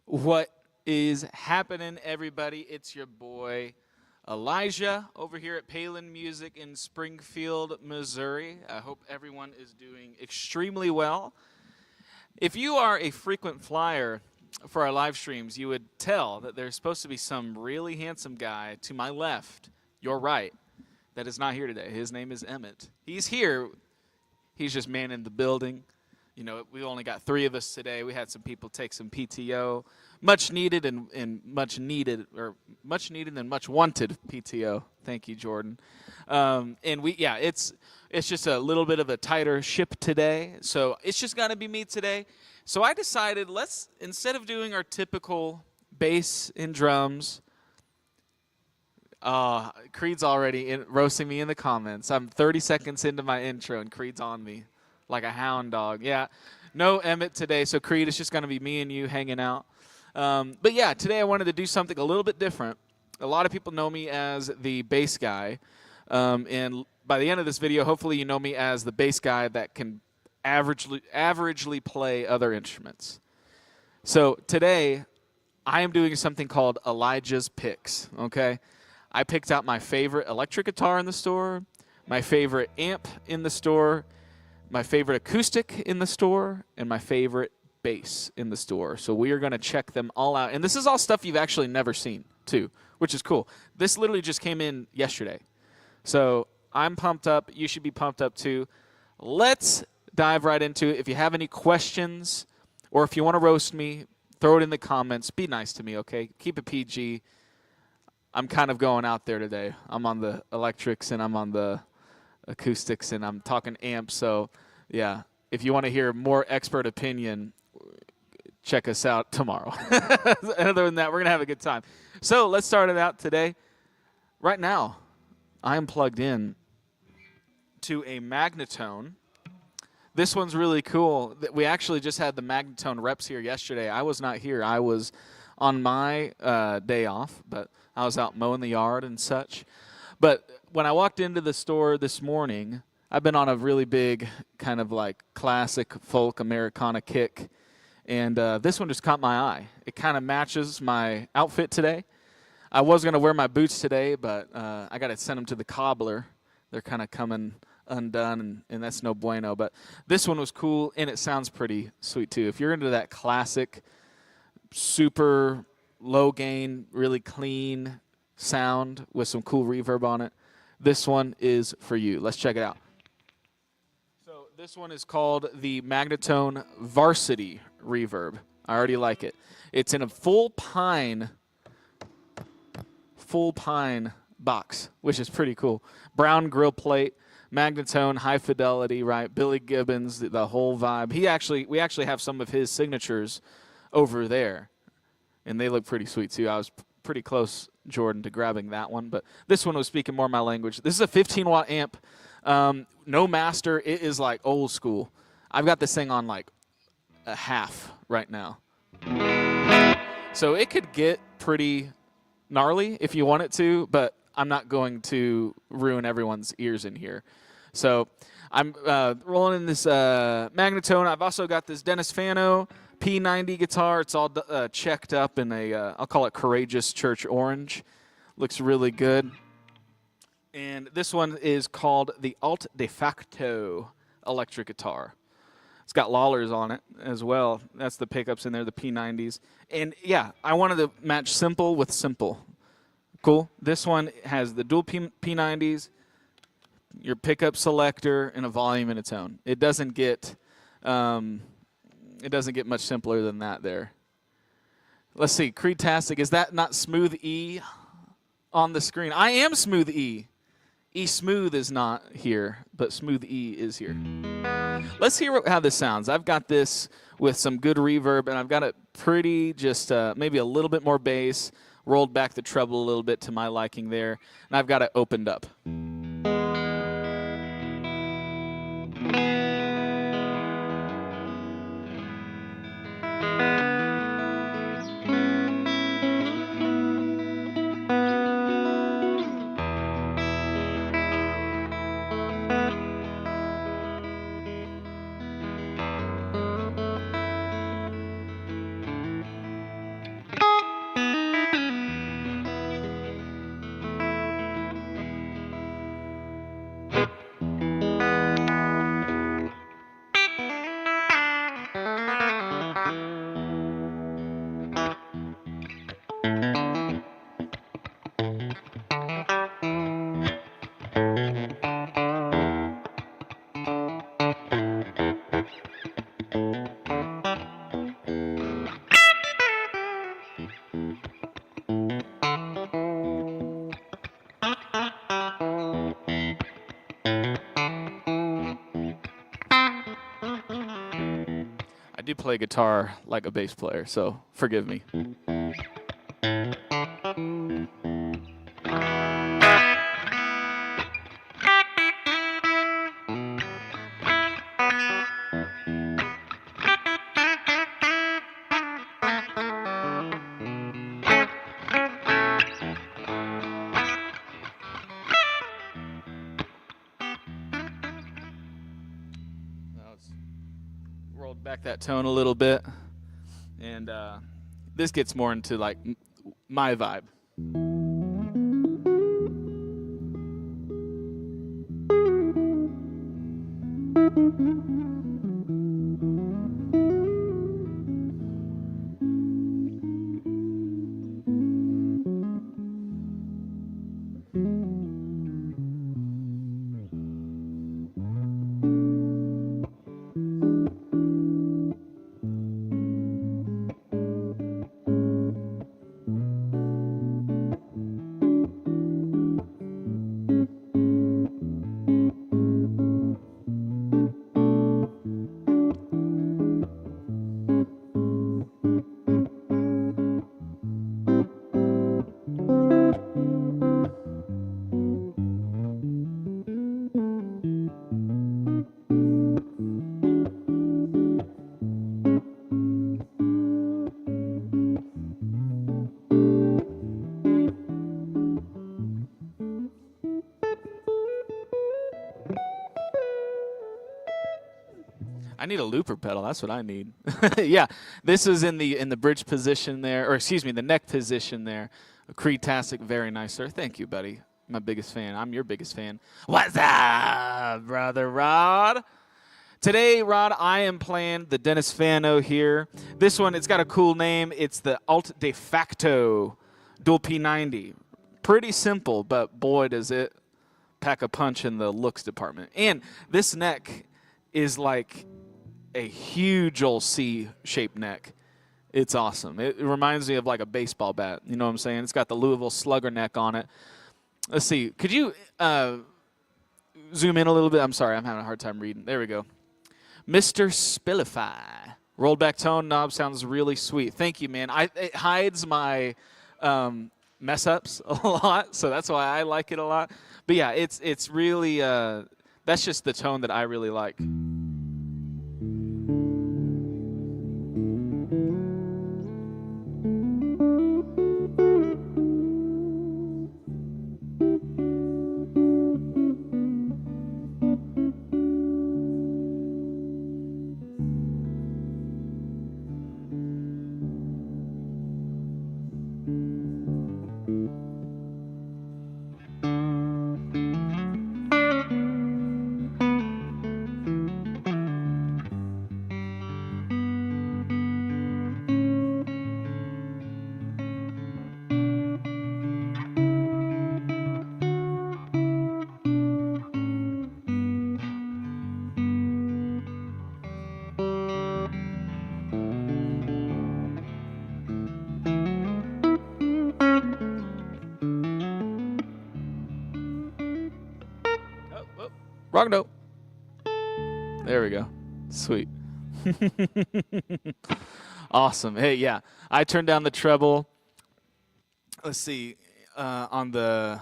What is happening, everybody? It's your boy Elijah over here at Palin Music in Springfield, Missouri. I hope everyone is doing extremely well. If you are a frequent flyer for our live streams, you would tell that there's supposed to be some really handsome guy to my left, your right, that is not here today. His name is Emmett. He's here. He's just manning the building. You know, we only got 3 of us today. We had some people take some PTO, much needed and much needed and much wanted PTO. Thank you, Jordan. It's just a little bit of a tighter ship today, so it's just gonna be me today. So I decided instead of doing our typical bass and drums. Creed's already roasting me in the comments. I'm 30 seconds into my intro and Creed's on me like a hound dog. Yeah, no Emmett today, so Creed, it's just going to be me and you hanging out. But yeah, today I wanted to do something a little bit different. A lot of people know me as the bass guy, and by the end of this video, hopefully you know me as the bass guy that can averagely play other instruments. So today, I am doing something called Elijah's Picks, okay? I picked out my favorite electric guitar in the store, my favorite amp in the store, my favorite acoustic in the store, and my favorite bass in the store. So we are going to check them all out. And this is all stuff you've actually never seen, too, which is cool. This literally just came in yesterday. So I'm pumped up. You should be pumped up, too. Let's dive right into it. If you have any questions or if you want to roast me, throw it in the comments. Be nice to me, okay? Keep it PG. I'm kind of going out there today. I'm on the electrics and I'm on the acoustics and I'm talking amps. So, yeah, if you want to hear more expert opinion, check us out tomorrow. Other than that, we're going to have a good time. So let's start it out today. Right now, I am plugged in to a Magnatone. This one's really cool. We actually just had the Magnatone reps here yesterday. I was not here. I was on my day off, but I was out mowing the yard and such. But when I walked into the store this morning, I've been on a really big kind of like classic folk Americana kick, and this one just caught my eye. It kind of matches my outfit today. I was going to wear my boots today, but I got to send them to the cobbler. They're kind of coming undone, and that's no bueno. But this one was cool, and it sounds pretty sweet, too. If you're into that classic, super low gain, really clean sound with some cool reverb on it, this one is for you. Let's check it out. So this one is called the Magnatone Varsity Reverb. I already like it. It's in a full pine box, which is pretty cool. Brown grill plate, Magnatone, high fidelity, right? Billy Gibbons, the whole vibe. We actually have some of his signatures over there, and they look pretty sweet too. I was pretty close, Jordan, to grabbing that one, but this one was speaking more my language. This is a 15-watt amp, no master. It is like old school. I've got this thing on like a half right now, so it could get pretty gnarly if you want it to, but I'm not going to ruin everyone's ears in here. So I'm rolling in this Magnatone. I've also got this Dennis Fano P90 guitar. It's all checked up in a, I'll call it Courageous Church Orange. Looks really good. And this one is called the Alt De Facto electric guitar. It's got Lawlers on it as well. That's the pickups in there, the P90s. And yeah, I wanted to match simple with simple. Cool. This one has the dual P90s, your pickup selector, and a volume and a tone. It doesn't get much simpler than that there. Let's see. Creedtastic. Is that not Smooth E on the screen? I am Smooth E. E Smooth is not here, but Smooth E is here. Let's hear how this sounds. I've got this with some good reverb, and I've got it pretty just maybe a little bit more bass, rolled back the treble a little bit to my liking there, and I've got it opened up. do play guitar like a bass player, so forgive me. Rolled back that tone a little bit, and this gets more into like my vibe. I need a looper pedal. That's what I need. Yeah, this is in the bridge position there, or excuse me, the neck position there. Creed-tastic, very nice, sir. Thank you, buddy. My biggest fan. I'm your biggest fan. What's up, brother Rod? Today, Rod, I am playing the Dennis Fano here. This one, it's got a cool name. It's the Alt De Facto Dual P90. Pretty simple, but boy, does it pack a punch in the looks department. And this neck is like a huge old C-shaped neck. It's awesome. It reminds me of like a baseball bat. You know what I'm saying? It's got the Louisville Slugger neck on it. Let's see. Could you zoom in a little bit? I'm sorry. I'm having a hard time reading. There we go. Mr. Spillify. Rolled back tone knob sounds really sweet. Thank you, man. It hides my mess ups a lot, so that's why I like it a lot. But yeah, it's really that's just the tone that I really like. Wrong note. There we go. Sweet. Awesome. Hey, yeah. I turned down the treble. Let's see. On the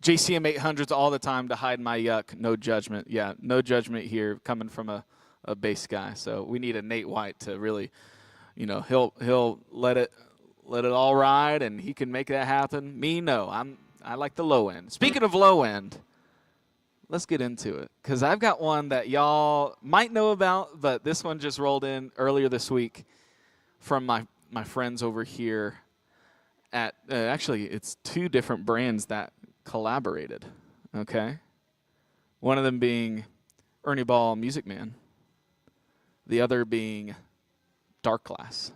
JCM 800s all the time to hide my yuck. No judgment. Yeah, no judgment here coming from a bass guy. So we need a Nate White to really, you know, he'll let it all ride and he can make that happen. Me, no. I like the low end. Speaking of low end, let's get into it, because I've got one that y'all might know about, but this one just rolled in earlier this week from my friends over here at actually, it's two different brands that collaborated, okay? One of them being Ernie Ball Music Man, the other being Dark Glass.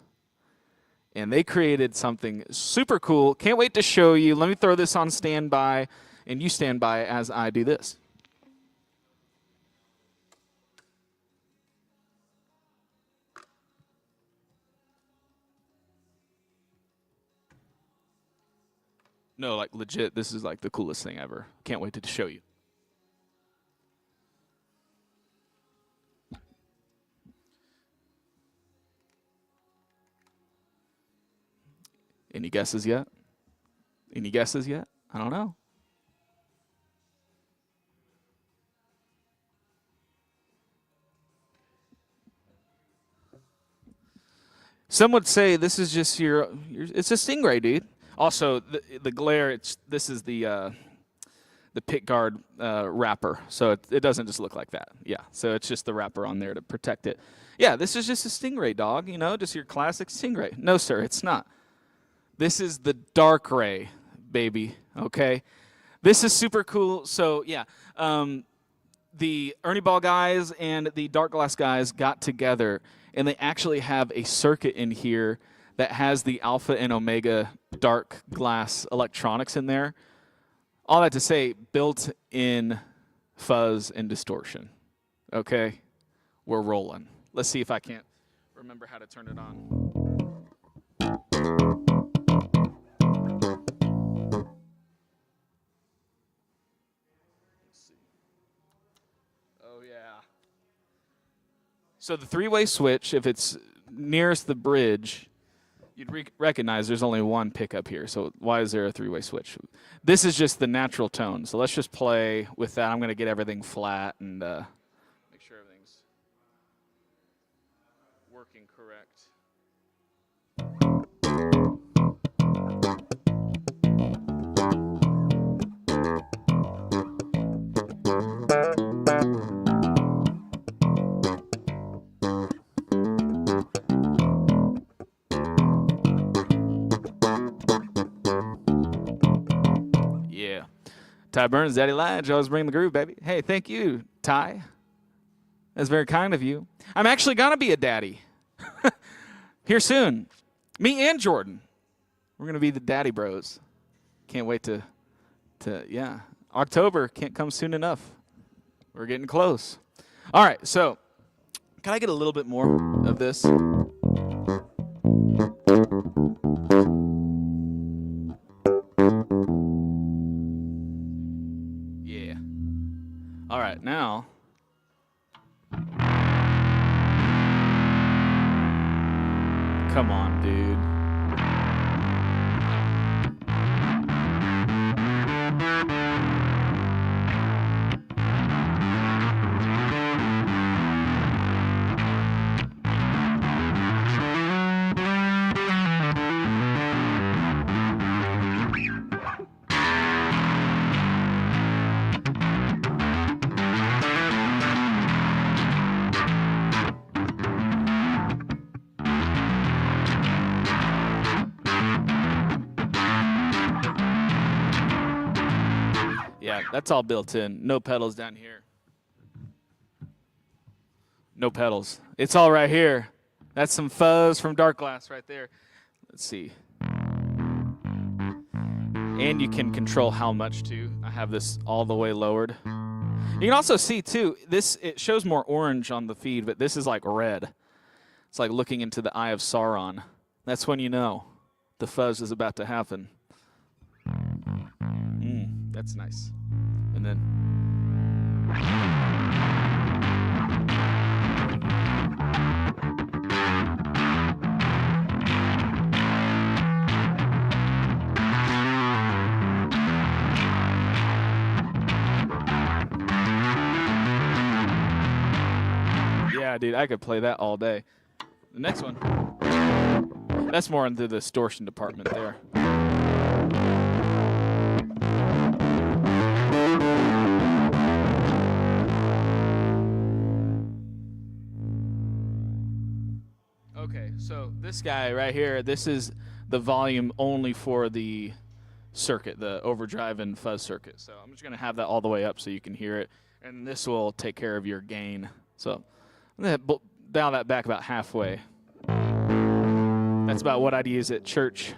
And they created something super cool. Can't wait to show you. Let me throw this on standby, and you stand by as I do this. No, like legit, this is like the coolest thing ever. Can't wait to show you. Any guesses yet? Any guesses yet? I don't know. Some would say this is just your it's a stingray, dude. Also, the glare. This is the pick guard wrapper, so it doesn't just look like that. Yeah, so it's just the wrapper on there to protect it. Yeah, this is just a stingray, dog. You know, just your classic stingray. No, sir, it's not. This is the dark ray, baby. Okay, this is super cool. So yeah, the Ernie Ball guys and the Dark Glass guys got together, and they actually have a circuit in here that has the Alpha and Omega Dark Glass electronics in there. All that to say, built-in fuzz and distortion. Okay, we're rolling. Let's see if I can't remember how to turn it on. Oh, yeah. So the three-way switch, if it's nearest the bridge, you'd recognize there's only one pickup here. So why is there a three-way switch? This is just the natural tone. So let's just play with that. I'm going to get everything flat and make sure everything's working correct. Ty Burns, Daddy Lige, always bring the groove, baby. Hey, thank you, Ty. That's very kind of you. I'm actually going to be a daddy here soon. Me and Jordan. We're going to be the daddy bros. Can't wait to yeah. October can't come soon enough. We're getting close. All right, so can I get a little bit more of this? All right, now. Come on, dude. Yeah, that's all built in. No pedals down here. No pedals. It's all right here. That's some fuzz from Dark Glass right there. Let's see. And you can control how much too. I have this all the way lowered. You can also see too, it shows more orange on the feed, but this is like red. It's like looking into the eye of Sauron. That's when you know the fuzz is about to happen. That's nice. And then yeah, dude, I could play that all day. The next one, that's more into the distortion department there. Okay, so this guy right here, this is the volume only for the circuit, the overdrive and fuzz circuit. So I'm just going to have that all the way up so you can hear it. And this will take care of your gain. So I'm going to dial that back about halfway. That's about what I'd use at church.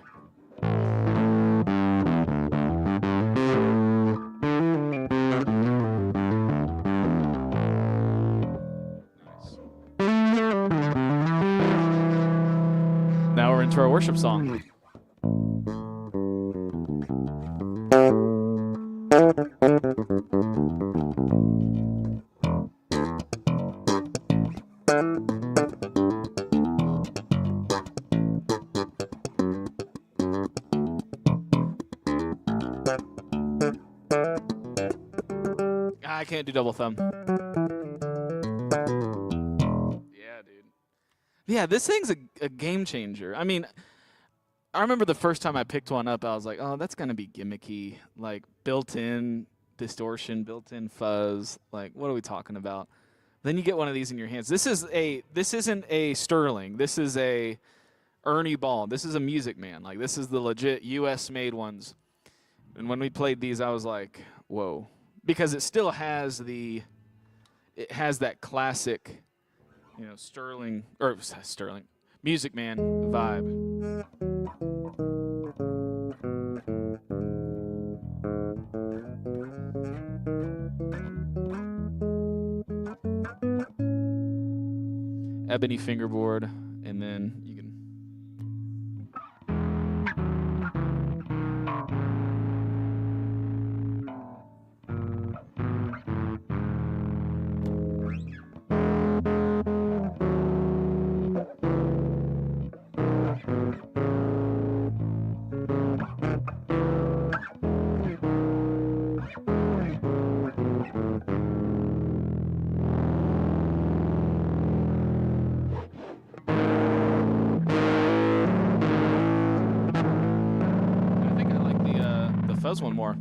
Now we're into our worship song. can't do double thumb. Yeah, dude. Yeah, this thing's a game changer. I mean, I remember the first time I picked one up, I was like, oh, that's going to be gimmicky. Like, built-in distortion, built-in fuzz. Like, what are we talking about? Then you get one of these in your hands. This isn't a Sterling. This is a Ernie Ball. This is a Music Man. Like, this is the legit U.S.-made ones. And when we played these, I was like, whoa. Because it still has that classic, Sterling Music Man vibe. Ebony fingerboard, and then you can. Fuzz one more.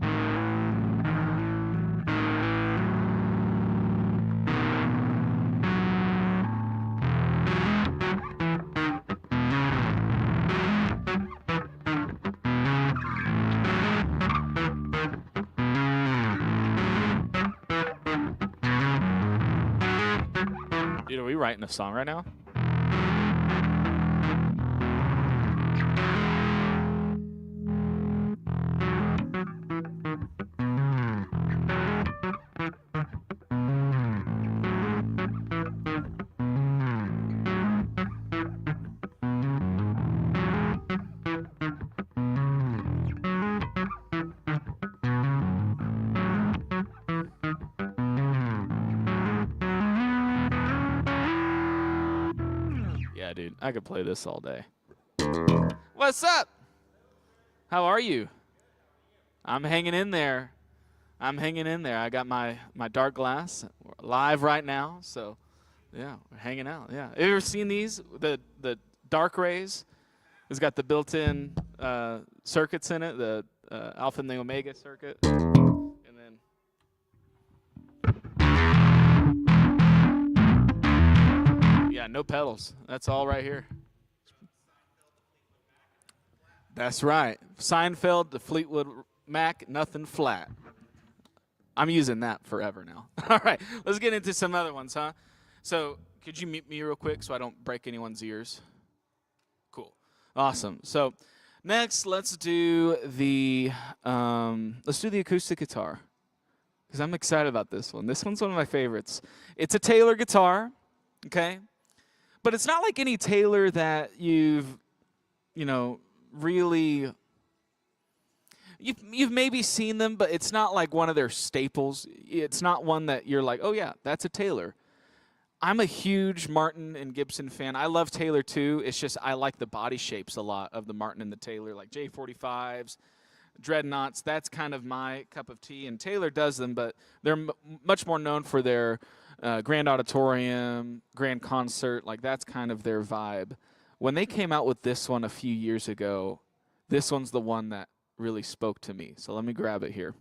Dude, are we writing a song right now? Yeah, dude, I could play this all day. What's up? How are you? I'm hanging in there. I got my dark glass. We're live right now, so yeah, we're hanging out. Yeah, have you ever seen these? The Dark Rays. It's got the built-in circuits in it, the Alpha and the Omega circuit, and then. Yeah, no pedals. That's all right here. That's right. Seinfeld to Fleetwood Mac, nothing flat. I'm using that forever now. All right, let's get into some other ones, huh? So could you mute me real quick so I don't break anyone's ears? Cool. Awesome. So next, let's do the acoustic guitar because I'm excited about this one. This one's one of my favorites. It's a Taylor guitar, okay? But it's not like any Taylor that you've really you've maybe seen them, but it's not like one of their staples. It's not one that you're like, oh yeah, that's a Taylor. I'm a huge Martin and Gibson fan. I love Taylor too. It's just I like the body shapes a lot of the Martin and the Taylor, like J45s, Dreadnoughts. That's kind of my cup of tea. And Taylor does them, but they're much more known for their Grand Auditorium, Grand Concert. Like that's kind of their vibe. When they came out with this one a few years ago, this one's the one that really spoke to me. So let me grab it here.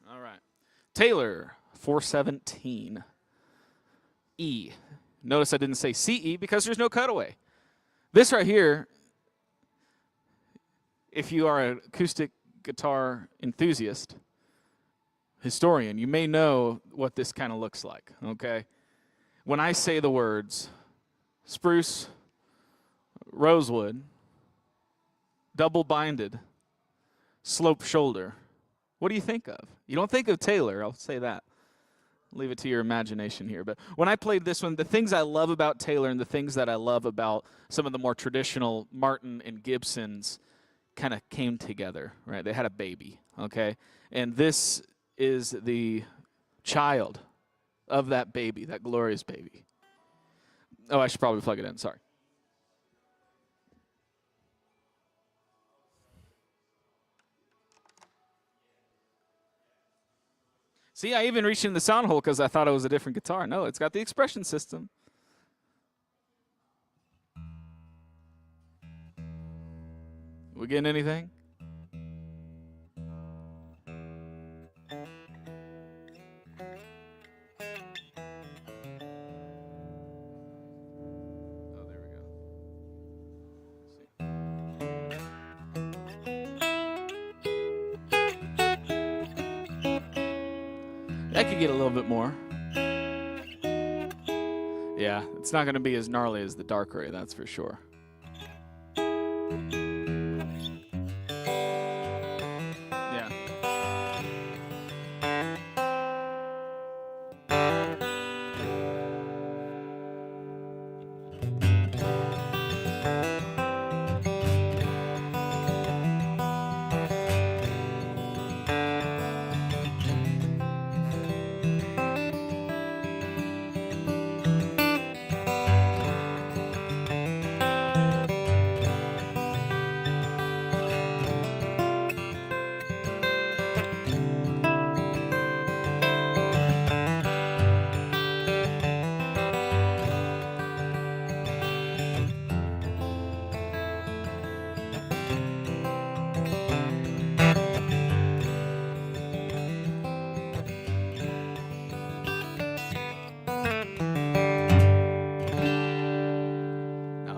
All right. Taylor 417 E. Notice I didn't say CE because there's no cutaway. This right here, if you are an acoustic guitar enthusiast, historian, you may know what this kind of looks like, okay? When I say the words spruce, rosewood, double binded, slope shoulder, what do you think of? You don't think of Taylor, I'll say that. Leave it to your imagination here. But when I played this one, the things I love about Taylor and the things that I love about some of the more traditional Martin and Gibsons kind of came together, right? They had a baby, okay? And this is the child of that baby, that glorious baby. Oh, I should probably plug it in, sorry. See, I even reached in the sound hole because I thought it was a different guitar. No, it's got the expression system. We getting anything? That could get a little bit more. Yeah, it's not going to be as gnarly as the Darkray, that's for sure. Yeah.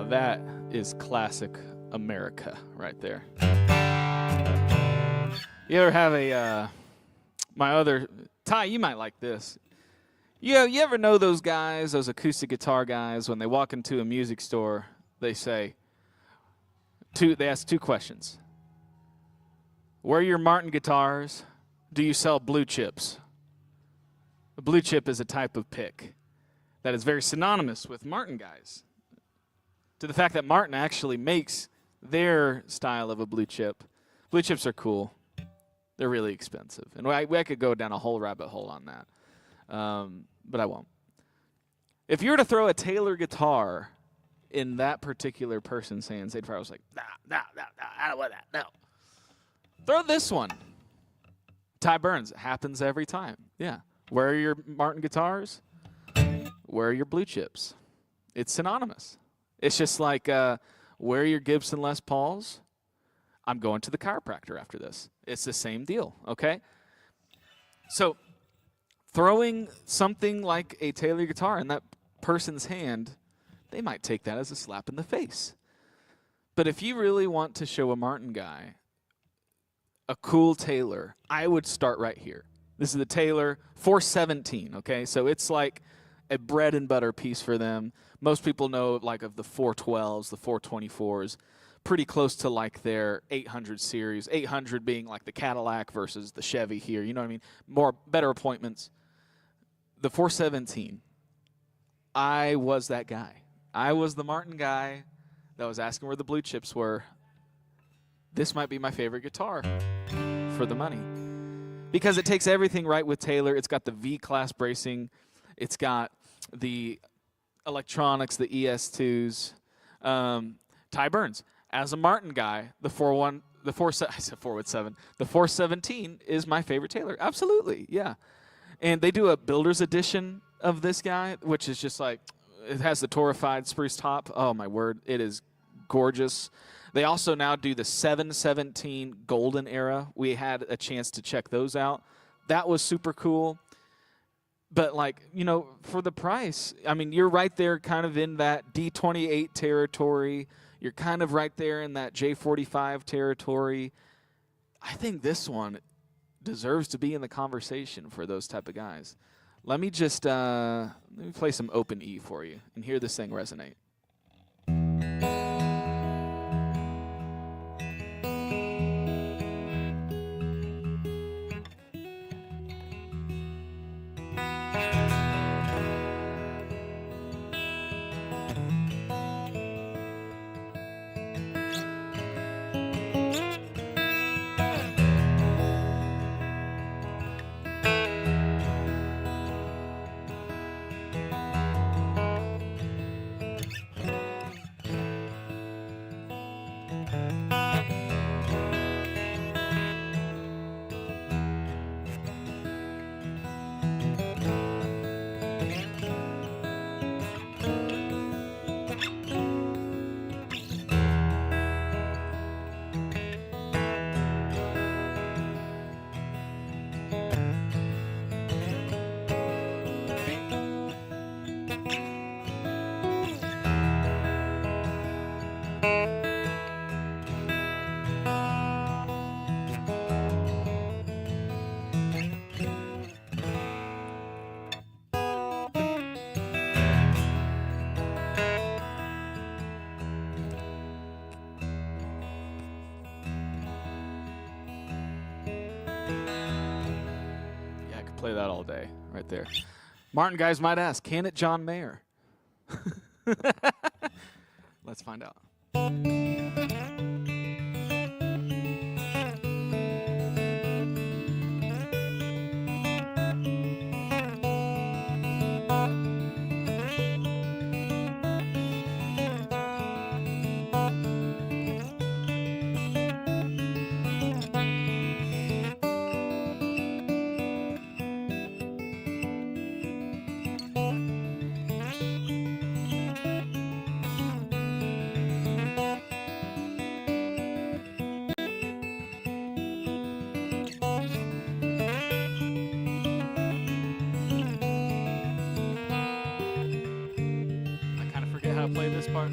That is classic America right there. You ever have a, my other, Ty, you might like this. You ever know those guys, those acoustic guitar guys, when they walk into a music store, they say, they ask two questions. Where are your Martin guitars? Do you sell blue chips? A blue chip is a type of pick that is very synonymous with Martin guys. To the fact that Martin actually makes their style of a blue chip. Blue chips are cool. They're really expensive. And I could go down a whole rabbit hole on that. But I won't. If you were to throw a Taylor guitar in that particular person's hands, they'd probably was like, no, I don't want that, no. Throw this one. Ty Burns. It happens every time. Yeah. Where are your Martin guitars? Where are your blue chips? It's synonymous. It's just like, where are your Gibson Les Pauls? I'm going to the chiropractor after this. It's the same deal, okay? So throwing something like a Taylor guitar in that person's hand, they might take that as a slap in the face. But if you really want to show a Martin guy a cool Taylor, I would start right here. This is the Taylor 417, okay? So it's like a bread and butter piece for them. Most people know like of the 412s, the 424s, pretty close to like their 800 series. 800 being like the Cadillac versus the Chevy here. You know what I mean? Better appointments. The 417, I was that guy. I was the Martin guy that was asking where the blue chips were. This might be my favorite guitar for the money. Because it takes everything right with Taylor. It's got the V-class bracing. It's got the electronics, the ES2s. Ty Burns, as a Martin guy, the 417 is my favorite Taylor. Absolutely, yeah. And they do a builder's edition of this guy, which is just like, it has the torrefied spruce top. Oh, my word, it is gorgeous. They also now do the 717 Golden Era. We had a chance to check those out. That was super cool. But, like, you know, for the price, I mean, you're right there kind of in that D28 territory. You're kind of right there in that J45 territory. I think this one deserves to be in the conversation for those type of guys. Let me just let me play some open E for you and hear this thing resonate. play that all day right there. Martin, guys might ask, can it John Mayer? Let's find out. How to play this part.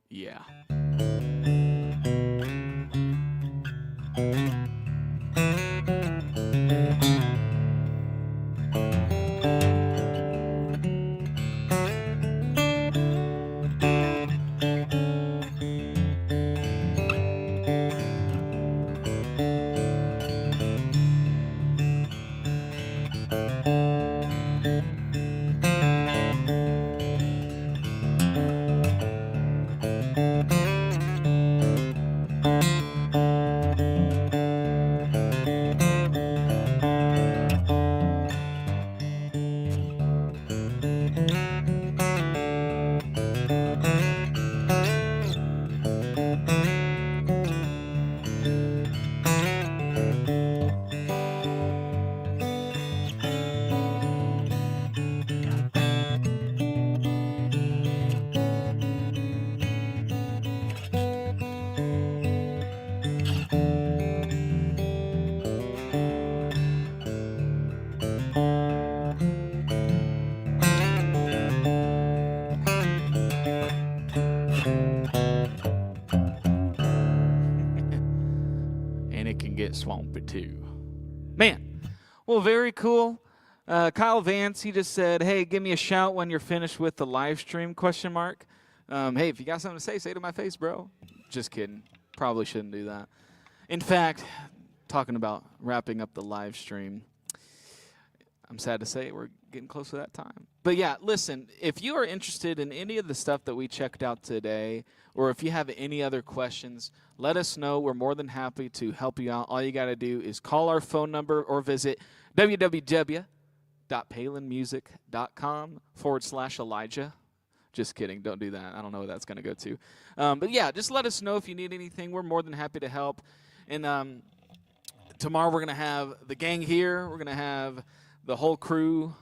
Yeah. And it can get swampy too. Man, well, very cool. Kyle Vance, he just said, hey, give me a shout when you're finished with the live stream, question mark. Hey, if you got something to say it to my face, bro. Just kidding. Probably shouldn't do that. In fact, talking about wrapping up the live stream, I'm sad to say we're getting close to that time. But yeah, listen, if you are interested in any of the stuff that we checked out today, or if you have any other questions, let us know. We're more than happy to help you out. All you got to do is call our phone number or visit www.palinmusic.com/Elijah. Just kidding. Don't do that. I don't know where that's going to go to. But yeah, just let us know if you need anything. We're more than happy to help. And tomorrow we're going to have the gang here. We're going to have the whole crew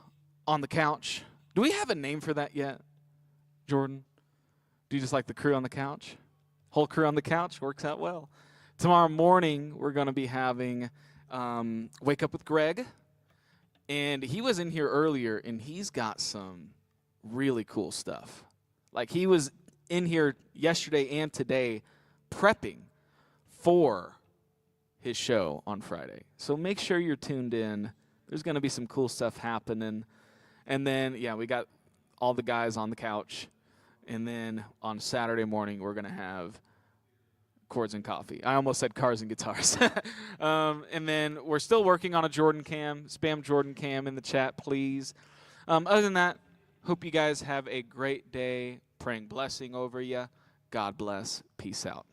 on the couch. Do we have a name for that yet, Jordan? Do you just like the crew on the couch? Whole crew on the couch works out well. Tomorrow morning we're going to be having Wake Up with Greg. And he was in here earlier, and he's got some really cool stuff. Like, he was in here yesterday and today prepping for his show on Friday. So make sure you're tuned in. There's going to be some cool stuff happening. And then, yeah, we got all the guys on the couch. And then on Saturday morning, we're going to have Chords and Coffee. I almost said Cars and Guitars. And then we're still working on a Jordan Cam. Spam Jordan Cam in the chat, please. Other than that, hope you guys have a great day. Praying blessing over you. God bless. Peace out.